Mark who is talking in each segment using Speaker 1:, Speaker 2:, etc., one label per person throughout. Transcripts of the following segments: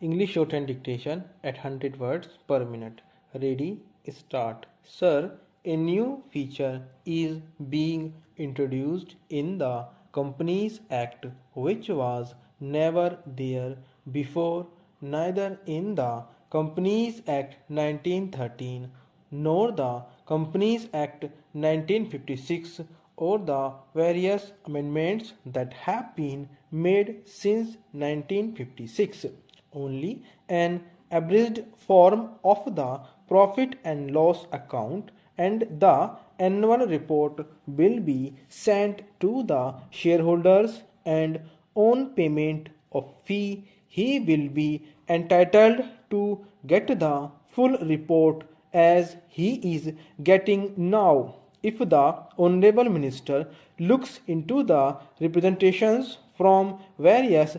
Speaker 1: English shorthand dictation at 100 words per minute. Ready, start. Sir, a new feature is being introduced in the Companies Act which was never there before, neither in the Companies Act 1913 nor the Companies Act 1956 or the various amendments that have been made since 1956. Only an abridged form of the profit and loss account and the annual report will be sent to the shareholders, and on payment of fee he will be entitled to get the full report as he is getting now. If the Honorable Minister looks into the representations from various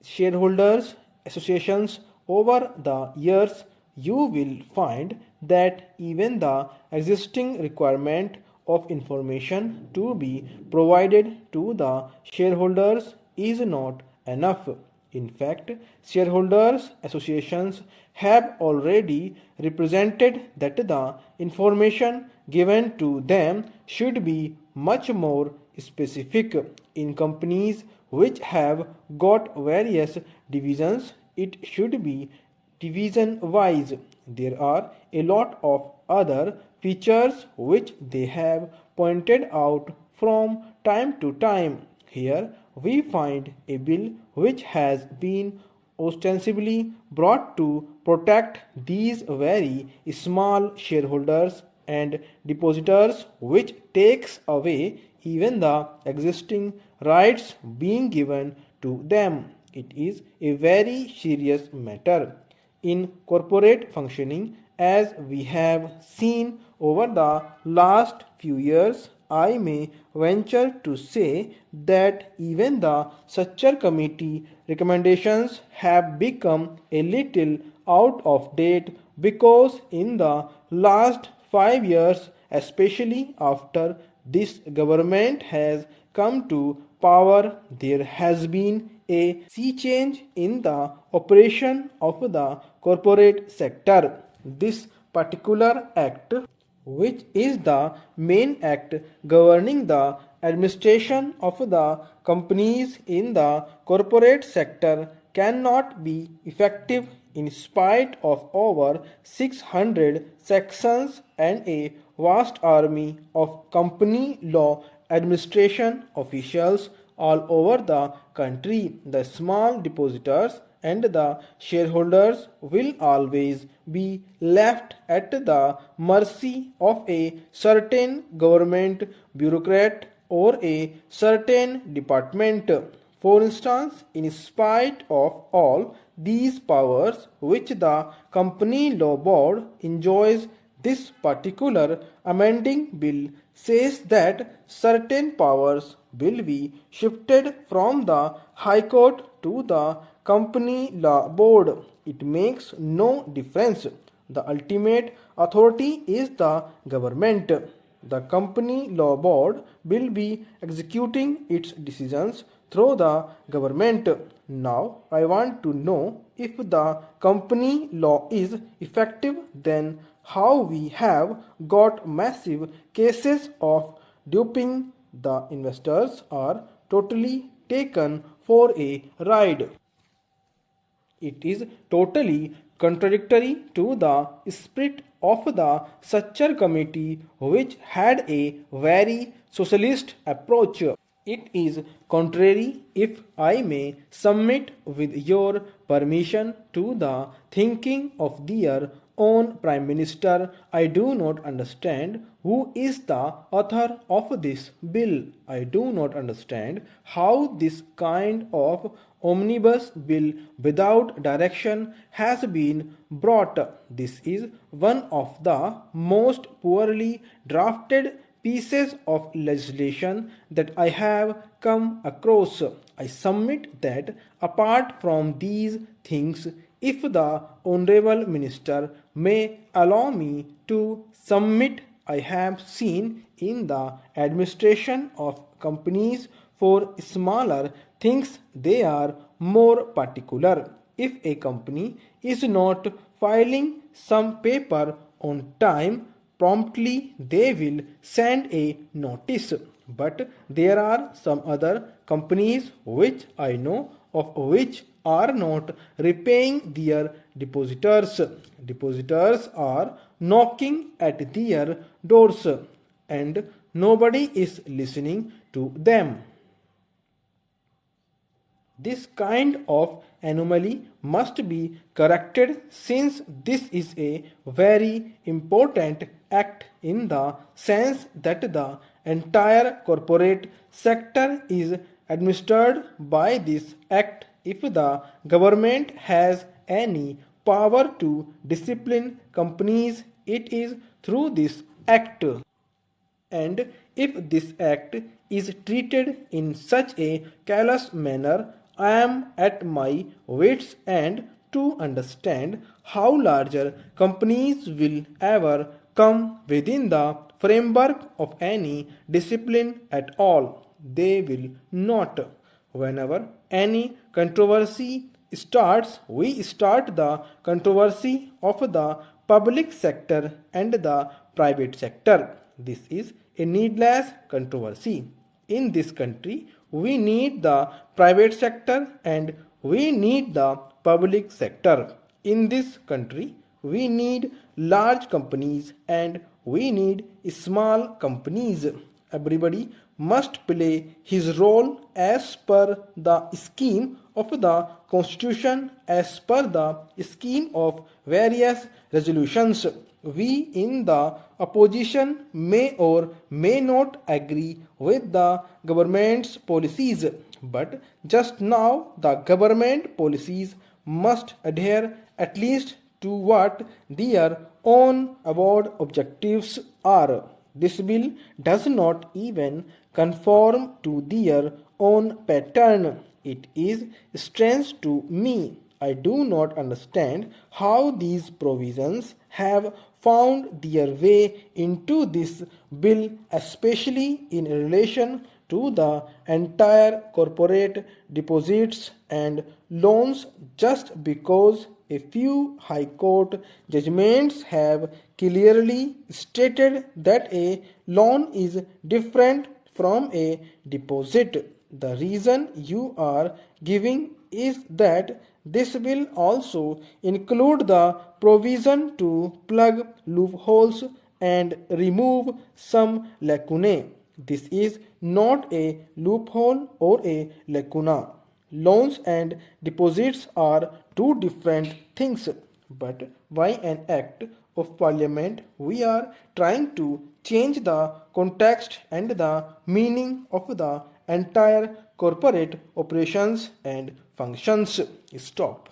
Speaker 1: shareholders associations over the years, you will find that even the existing requirement of information to be provided to the shareholders is not enough. In fact, shareholders associations have already represented that the information given to them should be much more specific. In companies which have got various divisions, it should be division wise. There are a lot of other features which they have pointed out from time to time. Here we find a bill which has been ostensibly brought to protect these very small shareholders and depositors, which takes away even the existing rights being given to them. It is a very serious matter. In corporate functioning, as we have seen over the last few years, I may venture to say that even the structure committee recommendations have become a little out of date, because in the last 5 years, especially after this government has come to power, there has been a sea change in the operation of the corporate sector. This particular act, which is the main act governing the administration of the companies in the corporate sector, cannot be effective in spite of over 600 sections and a vast army of company law administration officials all over the country. The small depositors and the shareholders will always be left at the mercy of a certain government bureaucrat or a certain department. For instance, in spite of all these powers which the Company Law Board enjoys, this particular amending bill says that certain powers will be shifted from the High Court to the Company Law Board. It makes no difference. The ultimate authority is the government. The Company Law Board will be executing its decisions through the government. Now, I want to know, if the company law is effective, then how we have got massive cases of duping. The investors are totally taken for a ride. It is totally contradictory to the spirit of the structure committee, which had a very socialist approach. It is contrary, if I may submit with your permission, to the thinking of their own Prime Minister. I do not understand who is the author of this bill. I do not understand how this kind of omnibus bill without direction has been brought. This is one of the most poorly drafted pieces of legislation that I have come across. I submit that apart from these things, if the Honorable Minister may allow me to submit, I have seen in the administration of companies for smaller things they are more particular. if a company is not filing some paper on time, promptly they will send a notice. But there are some other companies which I know of which are not repaying their depositors. Depositors are knocking at their doors and nobody is listening to them. This kind of anomaly must be corrected since this is a very important act in the sense that the entire corporate sector is administered by this act. If the government has any power to discipline companies, it is through this act. And if this act is treated in such a callous manner, I am at my wits' end to understand how larger companies will ever come within the framework of any discipline at all. They will not. Whenever any controversy starts, we start the controversy of the public sector and the private sector. This is a needless controversy. In this country, we need the private sector and we need the public sector. In this country, we need large companies and we need small companies. Everybody must play his role as per the scheme of the constitution, as per the scheme of various resolutions. We in the opposition may or may not agree with the government's policies, but just now the government policies must adhere at least to what their own avowed objectives are. This bill does not even conform to their own pattern. It is strange to me. I do not understand how these provisions have found their way into this bill, especially in relation to the entire corporate deposits and loans, just because a few High Court judgments have clearly stated that a loan is different from a deposit. The reason you are giving is that this will also include the provision to plug loopholes and remove some lacunae. This is not a loophole or a lacuna. Loans and deposits are two different things, but by an act of parliament we are trying to change the context and the meaning of the entire corporate operations and functions. Stop.